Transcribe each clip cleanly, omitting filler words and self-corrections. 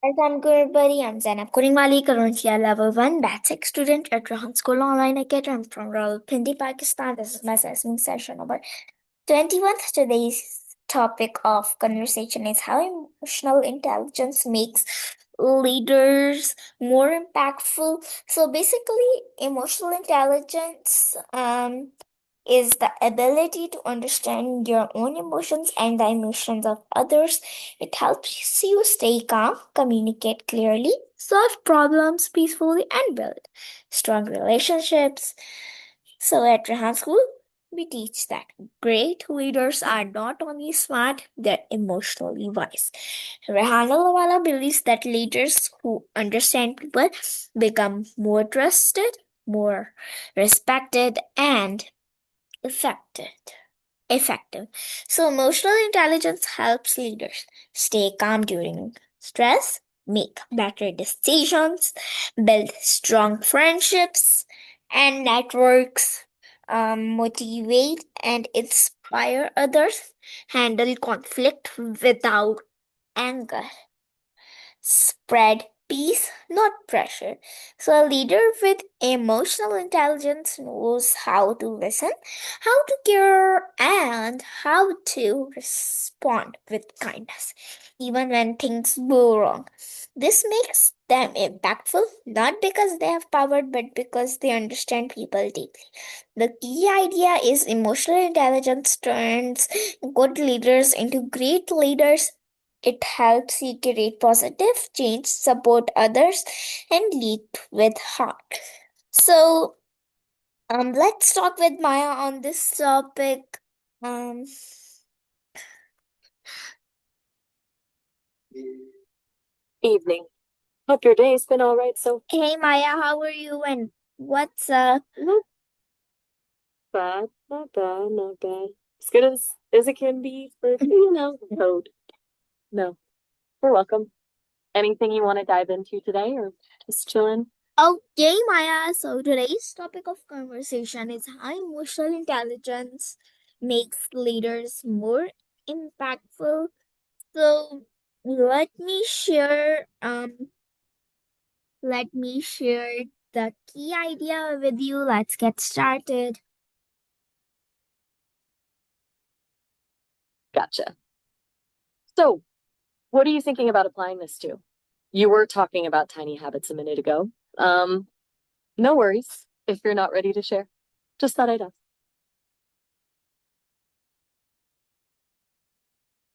Yes, I'm good, buddy. I'm Zainab Kuringwali, currently a level 1 batch 6 student at Rahan School Online Academy. I'm from Rawalpindi, Pakistan. This is my assessment session number 21. Today's topic of conversation is how emotional intelligence makes leaders more impactful. So basically, emotional intelligence is the ability to understand your own emotions and the emotions of others. It helps you stay calm, communicate clearly, solve problems peacefully, and build strong relationships. So at Rahan School, we teach that great leaders are not only smart, they're emotionally wise. Rehan Lawala believes that leaders who understand people become more trusted, more respected, and effective. Effective. So emotional intelligence helps leaders stay calm during stress, make better decisions, build strong friendships and networks, motivate and inspire others, handle conflict without anger, spread peace, not pressure. So, a leader with emotional intelligence knows how to listen, how to care, and how to respond with kindness, even when things go wrong. This makes them impactful not because they have power, but because they understand people deeply. The key idea is emotional intelligence turns good leaders into great leaders. It helps you create positive change, support others, and lead with heart. So, let's talk with Maya on this topic. Um, Evening. Hope your day's been all right. hey Maya, how are you? And what's up? Not bad, not bad, not bad. As good as it can be for code. No, you're welcome. Anything you want to dive into today, or just chilling? Okay, Maya. So today's topic of conversation is how emotional intelligence makes leaders more impactful. So let me share let me share the key idea with you. Let's get started. Gotcha. So, what are you thinking about applying this to? You were talking about tiny habits a minute ago. Um, no worries if you're not ready to share. Just thought I'd ask.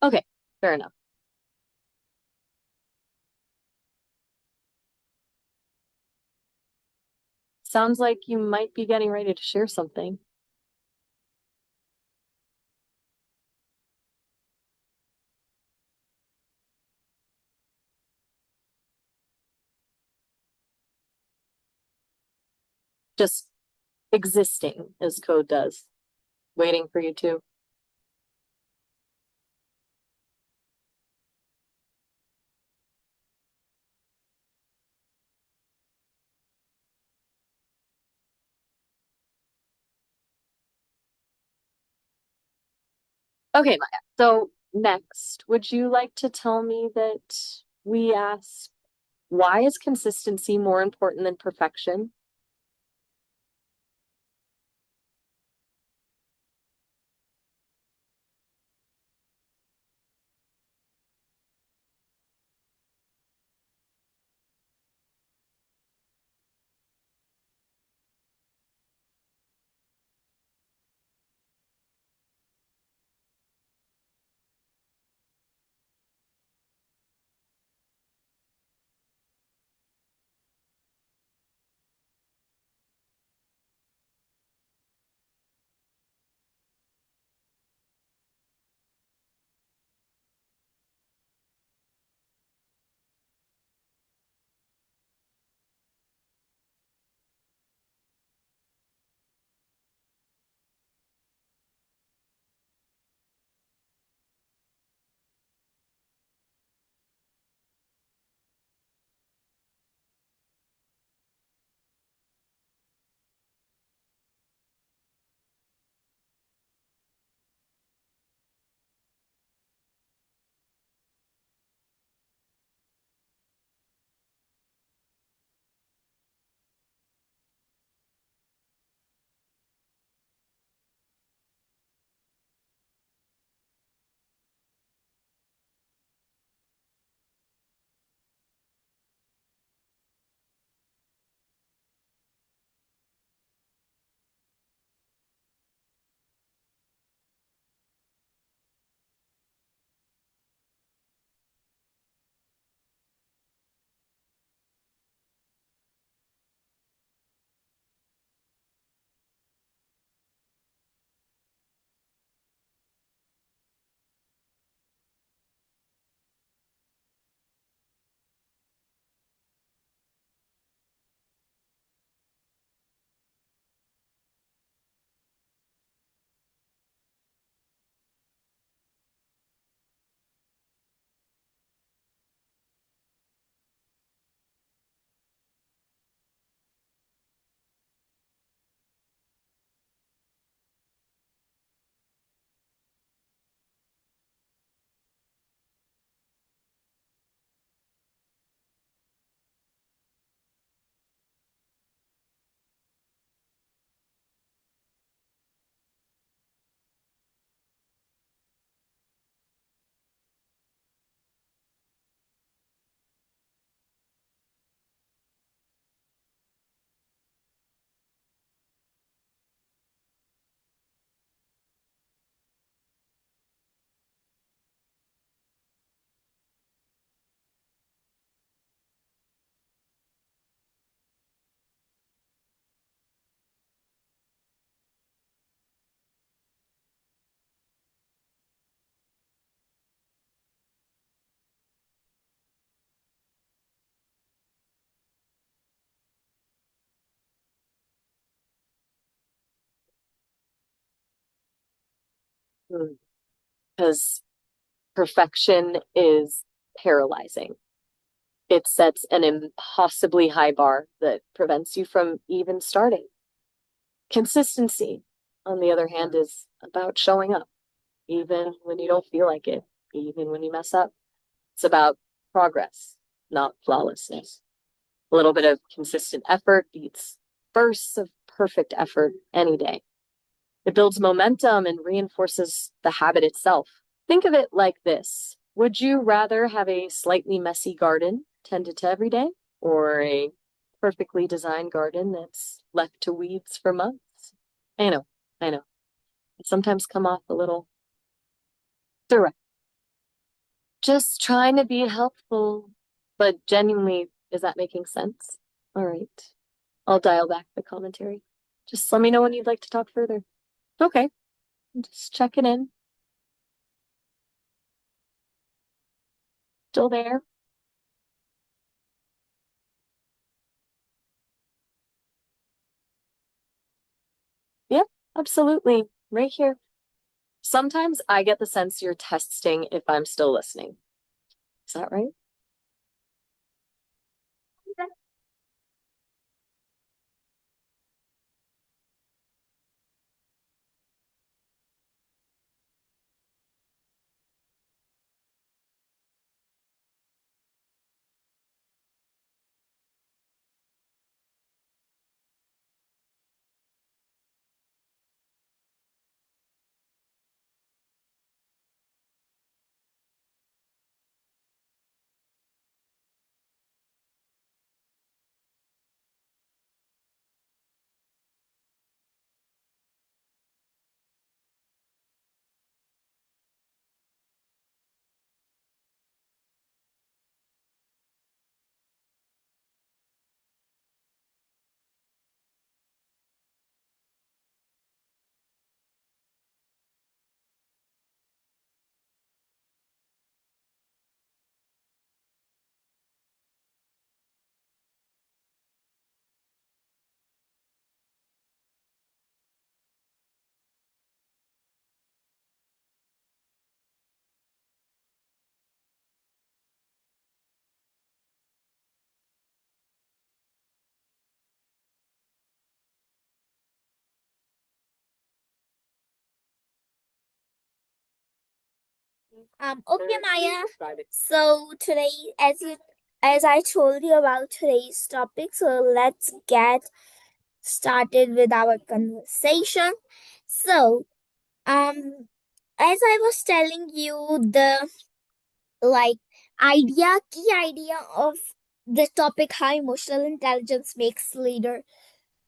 Okay, fair enough. Sounds like you might be getting ready to share something. Just existing as code does, waiting for you to. Okay, Maya. So next, would you like to tell me that we asked why is consistency more important than perfection? Because perfection is paralyzing. It sets an impossibly high bar that prevents you from even starting. Consistency, on the other hand, is about showing up, even when you don't feel like it, even when you mess up. It's about progress, not flawlessness. A little bit of consistent effort beats bursts of perfect effort any day. It builds momentum and reinforces the habit itself. Think of it like this. Would you rather have a slightly messy garden tended to every day or a perfectly designed garden that's left to weeds for months? I know, I know. It sometimes come off a little direct. Just trying to be helpful, but genuinely, is that making sense? All right. I'll dial back the commentary. Just let me know when you'd like to talk further. Okay. Just checking in. Still there? Yep, absolutely. Right here. Sometimes I get the sense you're testing if I'm still listening. Is that right? Okay, Maya. So today, as I told you about today's topic, so let's get started with our conversation. So, as I was telling you, the like key idea of the topic, how emotional intelligence makes leader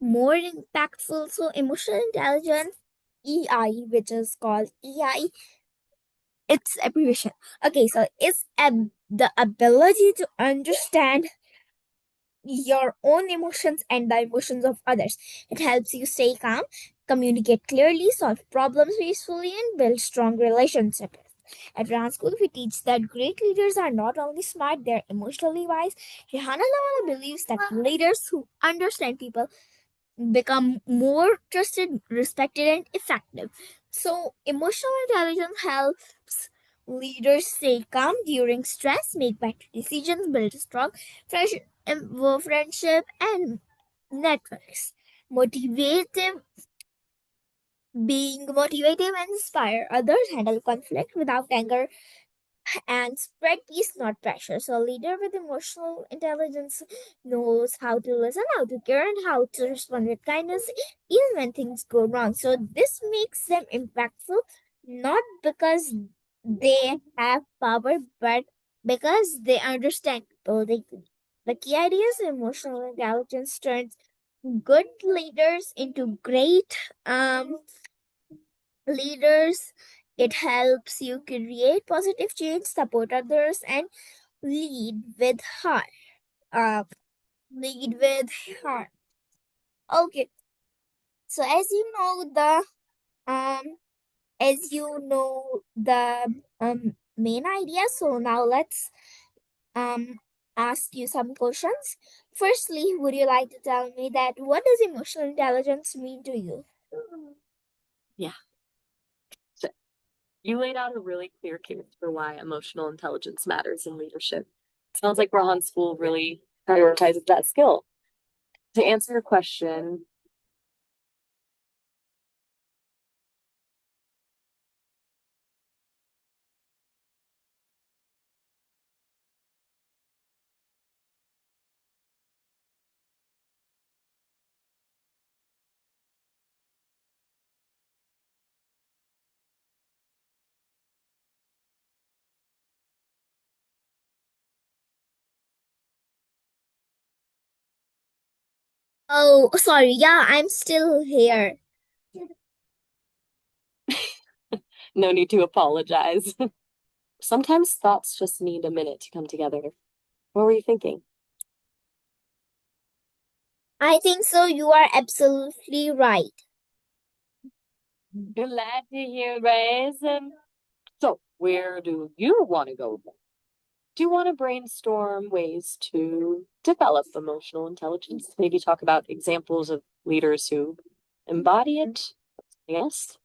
more impactful. So, emotional intelligence, EI, which is called EI, its abbreviation. Okay, so it's the ability to understand your own emotions and the emotions of others. It helps you stay calm, communicate clearly, solve problems peacefully, and build strong relationships. At Rand School, we teach that great leaders are not only smart, they're emotionally wise. Johanna Lavala believes that leaders who understand people become more trusted, respected, and effective. So, emotional intelligence helps leaders stay calm during stress, make better decisions, build strong friendship, and networks. Motivative Being motivative and inspire others, handle conflict without anger, and spread peace, not pressure. So, a leader with emotional intelligence knows how to listen, how to care, and how to respond with kindness, even when things go wrong. So, this makes them impactful not because they have power, but because they understand people deeply. The key idea is emotional intelligence turns good leaders into great leaders. It helps you create positive change, support others, and lead with heart. Uh, lead with heart. Okay. So um as you know the main idea. So now let's um ask you some questions. Firstly, would you like to tell me that what does emotional intelligence mean to you? Yeah. So You laid out a really clear case for why emotional intelligence matters in leadership. It sounds like Rahan School really prioritizes that skill. To answer your question, Oh, sorry. Yeah, I'm still here. no need to apologize. Sometimes thoughts just need a minute to come together. What were you thinking? I think so. You are absolutely right. Glad to hear, Raisin. So, where do you want to go? Do you want to brainstorm ways to develop emotional intelligence? Maybe talk about examples of leaders who embody it? Yes.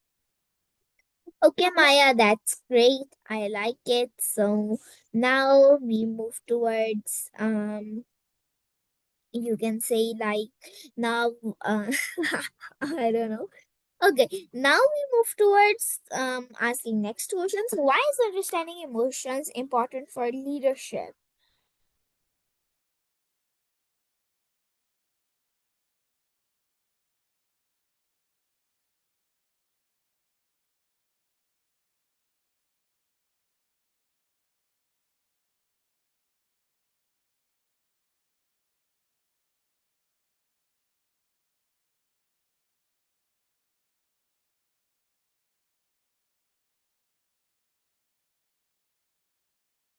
Okay, Maya, that's great. I like it. So now we move towards you can say like now I don't know. Okay, now we move towards asking next questions. Why is understanding emotions important for leadership?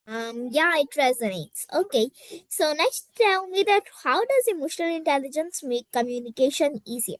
Yeah, it resonates. Okay, so next tell me that how does emotional intelligence make communication easier?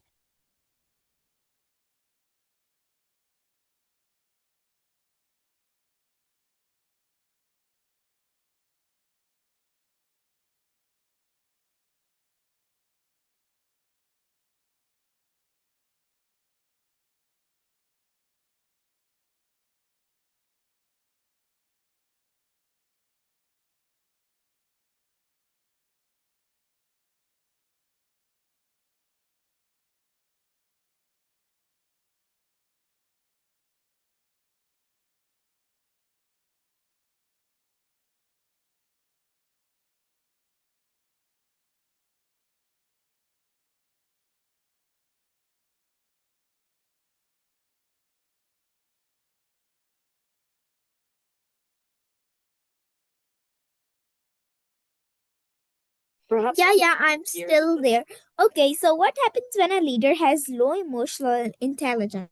Perhaps Yeah, yeah, I'm still there. Okay, so what happens when a leader has low emotional intelligence?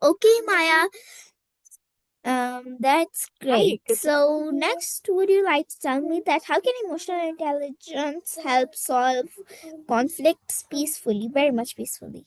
Okay, Maya. That's great. good. So next, would you like to tell me that how can emotional intelligence help solve conflicts peacefully, very much peacefully?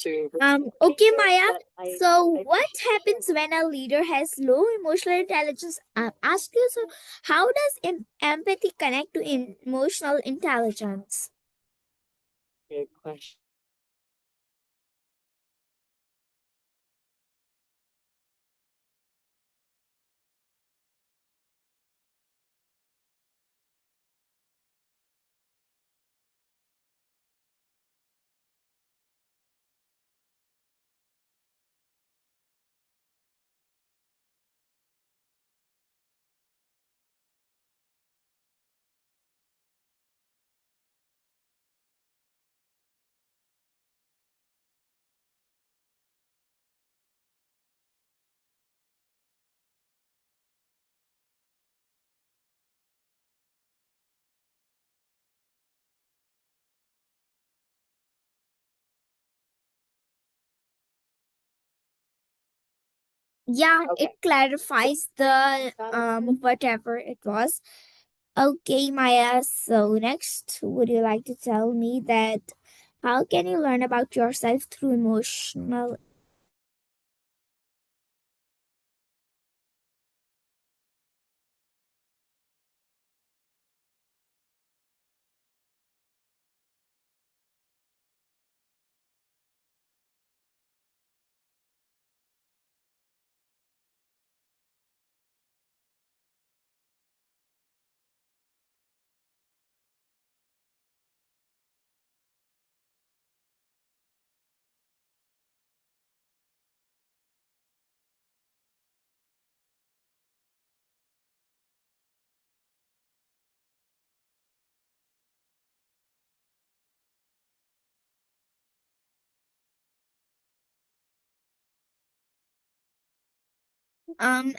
to Okay, Maya. but So, I what appreciate you sharing. happens when a leader has low emotional intelligence? Ask you, so how does empathy connect to emotional intelligence? Good question. Yeah, it Okay. clarifies the whatever it was. Okay, Maya. So next, would you like to tell me that how can you learn about yourself through emotional?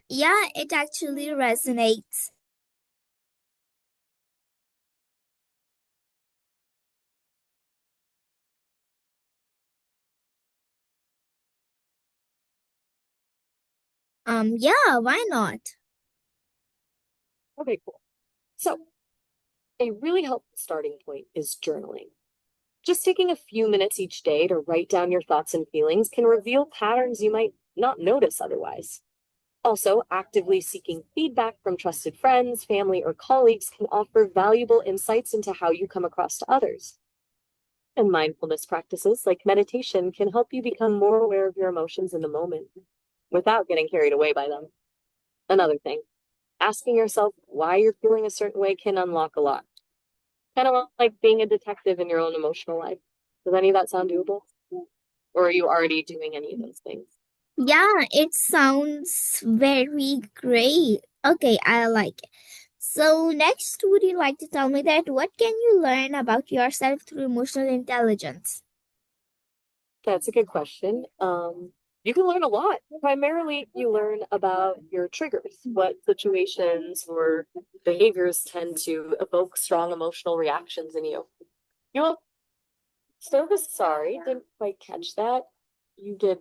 Yeah, it actually resonates. Yeah, why not? Okay, cool. So, a really helpful starting point is journaling. Just taking a few minutes each day to write down your thoughts and feelings can reveal patterns you might not notice otherwise. Also, actively seeking feedback from trusted friends, family, or colleagues can offer valuable insights into how you come across to others. And mindfulness practices like meditation can help you become more aware of your emotions in the moment without getting carried away by them. Another thing, asking yourself why you're feeling a certain way can unlock a lot. Kind of like being a detective in your own emotional life. Does any of that sound doable? Or are you already doing any of those things? Yeah, it sounds very great. Okay, I like it. So next, would you like to tell me that what can you learn about yourself through emotional intelligence? That's a good question. You can learn a lot. Primarily, you learn about your triggers, what situations or behaviors tend to evoke strong emotional reactions in you. You know, so sorry, didn't quite catch that. You did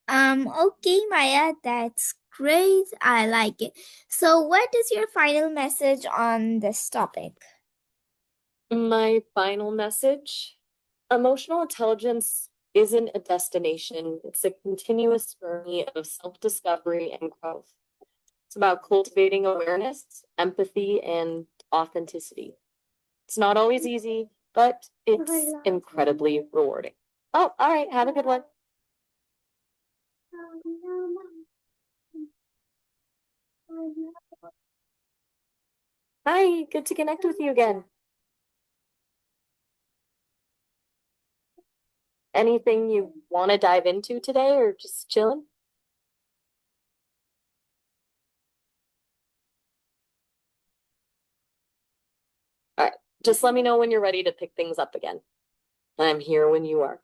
Okay, Maya, that's great. I like it. So, what is your final message on this topic? My final message, emotional intelligence isn't a destination, it's a continuous journey of self-discovery and growth. It's about cultivating awareness, empathy, and authenticity. It's not always easy, but it's incredibly rewarding. Oh, all right. Have a good one. Hi, good to connect with you again. Anything you want to dive into today or just chilling? All right. Just let me know when you're ready to pick things up again. I'm here when you are.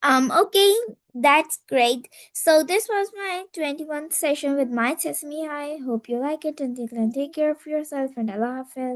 Okay, that's great. So this was my 21st session with my Sesame High. Hope you like it. Until then, take care of yourself and Allah Hafiz.